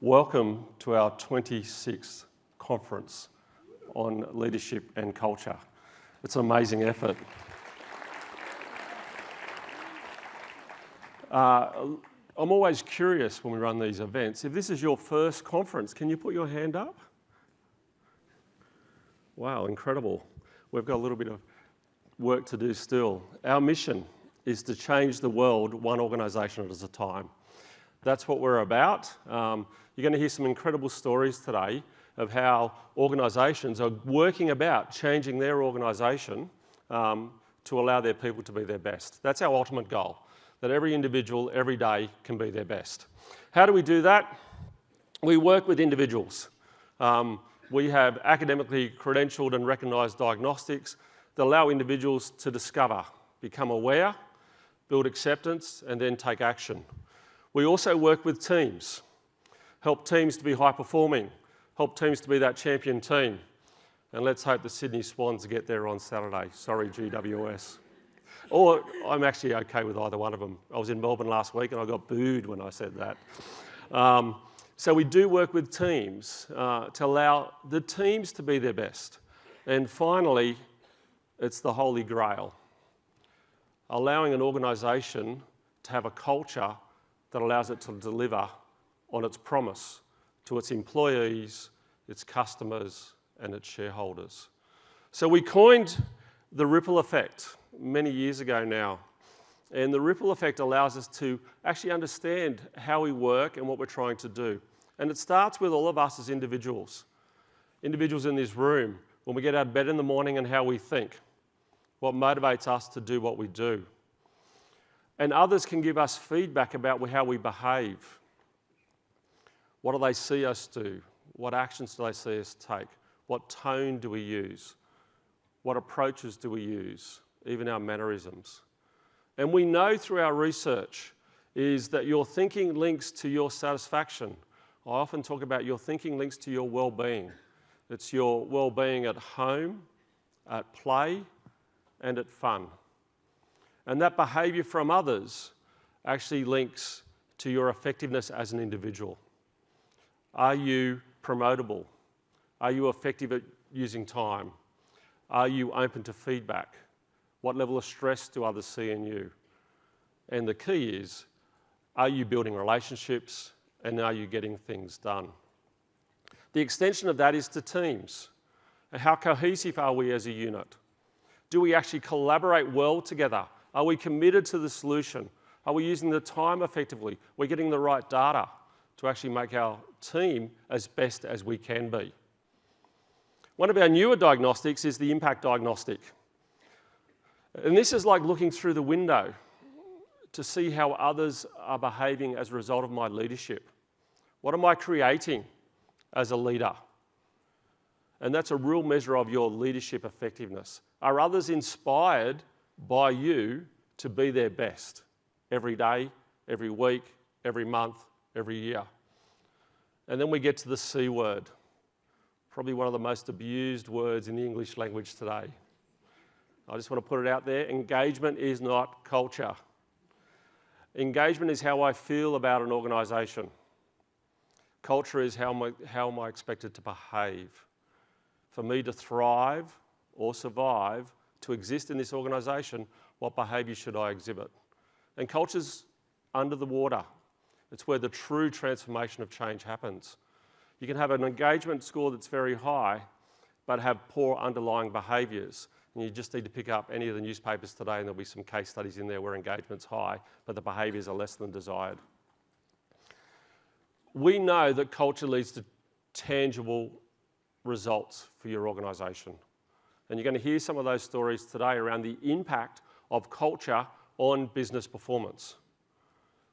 Welcome to our 26th conference on leadership and culture. It's an amazing effort. I'm always curious when we run these events. If this is your first conference, can you put your hand up? Wow, incredible. We've got a little bit of work to do still. Our mission is to change the world one organisation at a time. That's what we're about. You're going to hear some incredible stories today of how organisations are working about changing their organisation to allow their people to be their best. That's our ultimate goal, that every individual, every day, can be their best. How do we do that? We work with individuals. We have academically credentialed and recognised diagnostics that allow individuals to discover, become aware, build acceptance, and then take action. We also work with teams, help teams to be high-performing, help teams to be that champion team. And let's hope the Sydney Swans get there on Saturday. Sorry, GWS. Or I'm actually okay with either one of them. I was in Melbourne last week and I got booed when I said that. So we do work with teams to allow the teams to be their best. And finally, it's the Holy Grail, allowing an organisation to have a culture that allows it to deliver on its promise to its employees, its customers, and its shareholders. So we coined the ripple effect many years ago now. And the ripple effect allows us to actually understand how we work and what we're trying to do. And it starts with all of us as individuals. Individuals in this room, when we get out of bed in the morning and how we think, what motivates us to do what we do. And others can give us feedback about how we behave. What do they see us do? What actions do they see us take? What tone do we use? What approaches do we use? Even our mannerisms. And we know through our research is that your thinking links to your satisfaction. I often talk about your thinking links to your well-being. It's your well-being at home, at play, and at fun. And that behaviour from others actually links to your effectiveness as an individual. Are you promotable? Are you effective at using time? Are you open to feedback? What level of stress do others see in you? And the key is, are you building relationships and are you getting things done? The extension of that is to teams. And how cohesive are we as a unit? Do we actually collaborate well together? Are we committed to the solution? Are we using the time effectively? We're getting the right data to actually make our team as best as we can be. One of our newer diagnostics is the impact diagnostic. And this is like looking through the window to see how others are behaving as a result of my leadership. What am I creating as a leader? And that's a real measure of your leadership effectiveness. Are others inspired by you to be their best every day, every week, every month, every year? And then we get to the C word, probably one of the most abused words in the English language today. I just want to put it out there, engagement is not culture. Engagement is how I feel about an organisation. Culture is how am I expected to behave. For me to thrive or survive, to exist in this organisation, what behaviour should I exhibit? And culture's under the water. It's where the true transformation of change happens. You can have an engagement score that's very high, but have poor underlying behaviours. And you just need to pick up any of the newspapers today and there'll be some case studies in there where engagement's high, but the behaviours are less than desired. We know that culture leads to tangible results for your organisation. And you're going to hear some of those stories today around the impact of culture on business performance.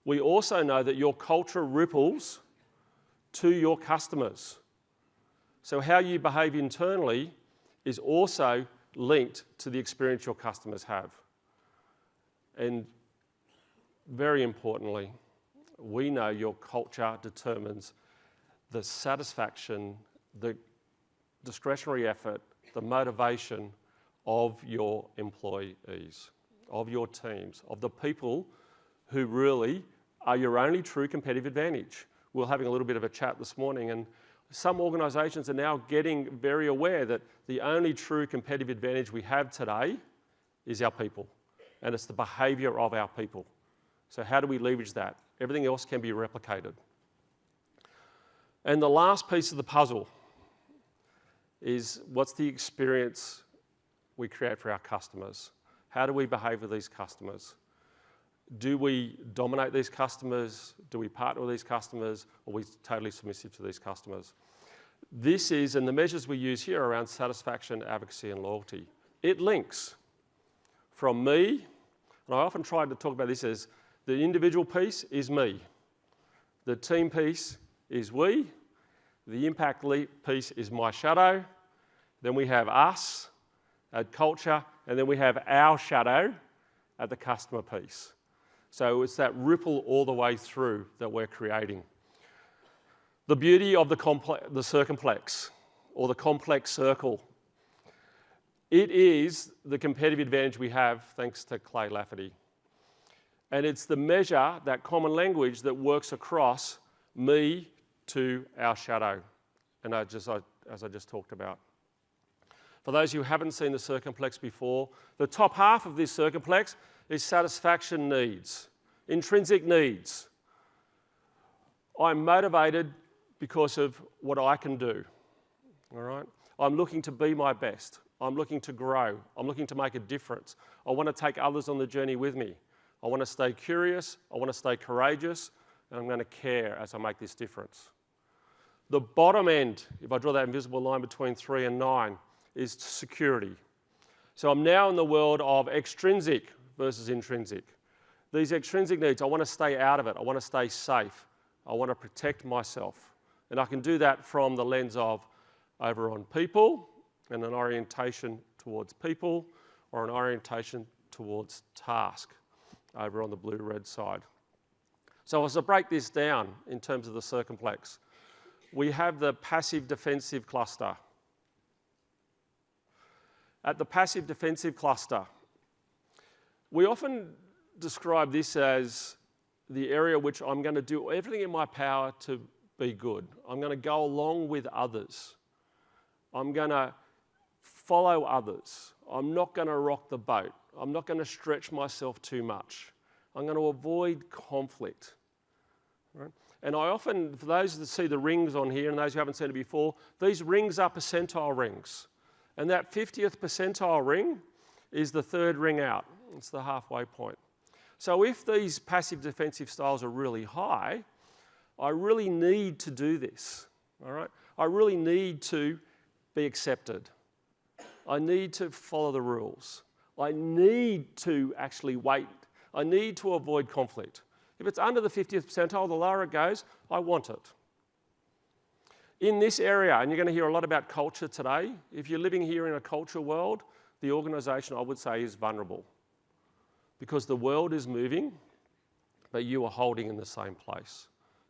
We also know that your culture ripples to your customers. So how you behave internally is also linked to the experience your customers have. And very importantly, we know your culture determines the satisfaction, the discretionary effort, the motivation of your employees, of your teams, of the people who really are your only true competitive advantage. we were having a little bit of a chat this morning, and some organisations are now getting very aware that the only true competitive advantage we have today is our people, and it's the behaviour of our people. So how do we leverage that? Everything else can be replicated. And the last piece of the puzzle is, what's the experience we create for our customers? How do we behave with these customers? Do we dominate these customers? Do we partner with these customers? Or are we totally submissive to these customers? This is, and the measures we use here are around satisfaction, advocacy and loyalty. It links from me, and I often try to talk about this as the individual piece is me. The team piece is we. The impact piece is my shadow. Then we have us at culture, and then we have our shadow at the customer piece. So it's that ripple all the way through that we're creating. The beauty of the circumplex, or the complex circle, it is the competitive advantage we have thanks to Clay Lafferty. And it's the measure, that common language that works across me to our shadow, and as I just talked about. For those who haven't seen the circumplex before, the top half of this circumplex is satisfaction needs, intrinsic needs. I'm motivated because of what I can do, all right? I'm looking to be my best. I'm looking to grow. I'm looking to make a difference. I want to take others on the journey with me. I want to stay curious. I want to stay courageous, and I'm going to care as I make this difference. The bottom end, if I draw that invisible line between 3 and 9, is security. So I'm now in the world of extrinsic versus intrinsic. These extrinsic needs, I want to stay out of it. I want to stay safe. I want to protect myself. And I can do that from the lens of over on people and an orientation towards people, or an orientation towards task over on the blue-red side. So as I break this down in terms of the circumplex, we have the passive defensive cluster. At the passive defensive cluster, we often describe this as the area which I'm going to do everything in my power to be good. I'm going to go along with others. I'm going to follow others. I'm not going to rock the boat. I'm not going to stretch myself too much. I'm going to avoid conflict. Right? And I often, for those that see the rings on here and those who haven't seen it before, these rings are percentile rings. And that 50th percentile ring is the third ring out. It's the halfway point. So if these passive defensive styles are really high, I really need to do this. All right? I really need to be accepted. I need to follow the rules. I need to actually wait. I need to avoid conflict. If it's under the 50th percentile, the lower it goes, I want it. In this area, and you're going to hear a lot about culture today, if you're living here in a culture world, the organisation, I would say, is vulnerable. Because the world is moving, but you are holding in the same place.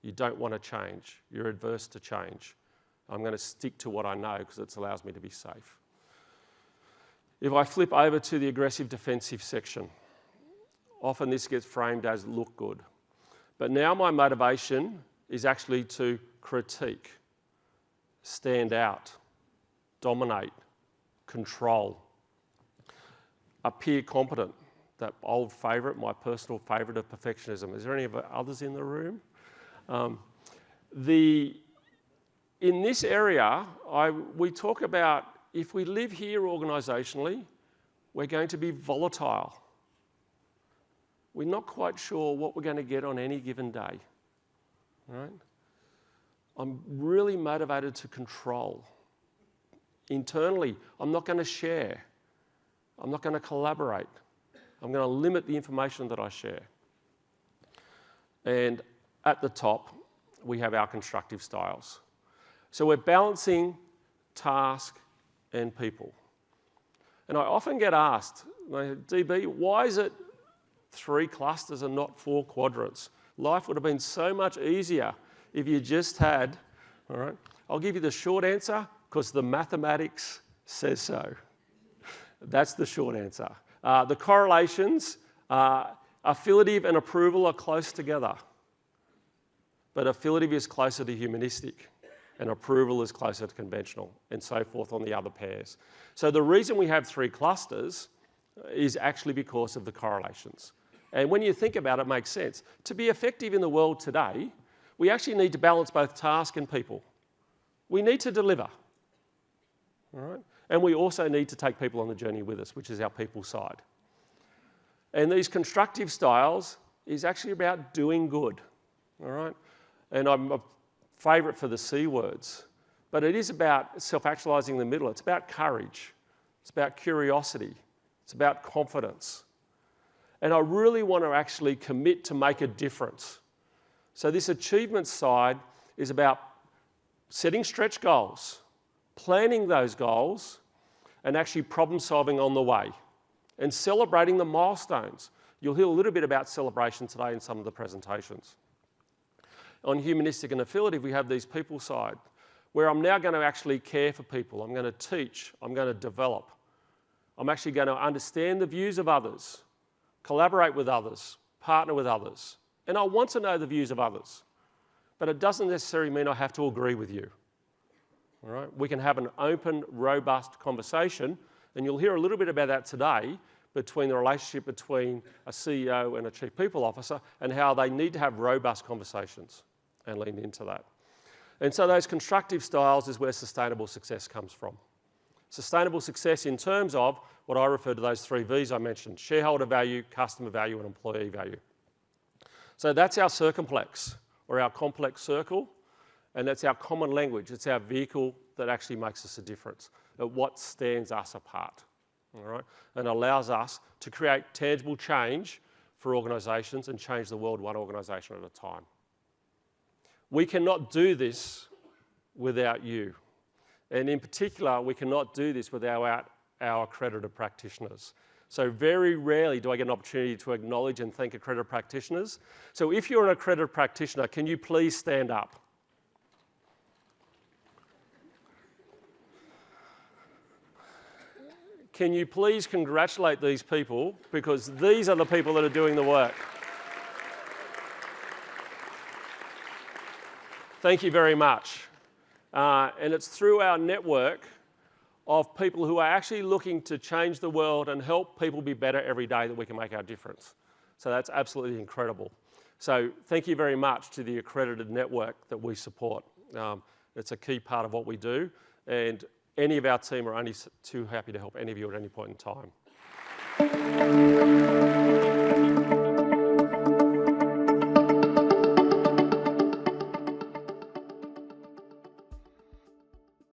You don't want to change. You're adverse to change. I'm going to stick to what I know because it allows me to be safe. If I flip over to the aggressive defensive section, often this gets framed as look good. But now my motivation is actually to critique, stand out, dominate, control, appear competent. That old favourite, my personal favourite of perfectionism. Is there any others in the room? In this area, we talk about if we live here organisationally, we're going to be volatile. We're not quite sure what we're going to get on any given day. Right? I'm really motivated to control. Internally, I'm not going to share. I'm not going to collaborate. I'm going to limit the information that I share. And at the top, we have our constructive styles. So we're balancing task and people. And I often get asked, DB, why is it 3 clusters and not 4 quadrants? Life would have been so much easier if you just had, all right? I'll give you the short answer, because the mathematics says so. That's the short answer. The correlations, affiliative and approval are close together. but affiliative is closer to humanistic, and approval is closer to conventional, and so forth on the other pairs. So the reason we have 3 clusters is actually because of the correlations. And when you think about it, it makes sense. To be effective in the world today, we actually need to balance both task and people. We need to deliver, all right? And we also need to take people on the journey with us, which is our people side. And these constructive styles is actually about doing good, all right? And I'm a favourite for the C words, but it is about self-actualising in the middle. It's about courage. It's about curiosity. It's about confidence. And I really want to actually commit to make a difference. So this achievement side is about setting stretch goals, planning those goals, and actually problem solving on the way, and celebrating the milestones. You'll hear a little bit about celebration today in some of the presentations. On humanistic and affiliative, we have these people side, where I'm now going to actually care for people. I'm going to teach. I'm going to develop. I'm actually going to understand the views of others, collaborate with others, partner with others. And I want to know the views of others. But it doesn't necessarily mean I have to agree with you. All right? We can have an open, robust conversation, and you'll hear a little bit about that today, between the relationship between a CEO and a Chief People Officer, and how they need to have robust conversations and lean into that. And so those constructive styles is where sustainable success comes from. Sustainable success in terms of what I refer to those 3 V's I mentioned: shareholder value, customer value, and employee value. So that's our circumplex, or our complex circle, and that's our common language. It's our vehicle that actually makes us a difference, at what stands us apart, all right? And allows us to create tangible change for organisations and change the world one organisation at a time. We cannot do this without you. And in particular, we cannot do this without our accredited practitioners. So very rarely do I get an opportunity to acknowledge and thank accredited practitioners. So if you're an accredited practitioner, can you please stand up? Can you please congratulate these people, because these are the people that are doing the work. Thank you very much. And it's through our network of people who are actually looking to change the world and help people be better every day that we can make our difference. So that's absolutely incredible. So thank you very much to the accredited network that we support. It's a key part of what we do, and any of our team are only too happy to help any of you at any point in time.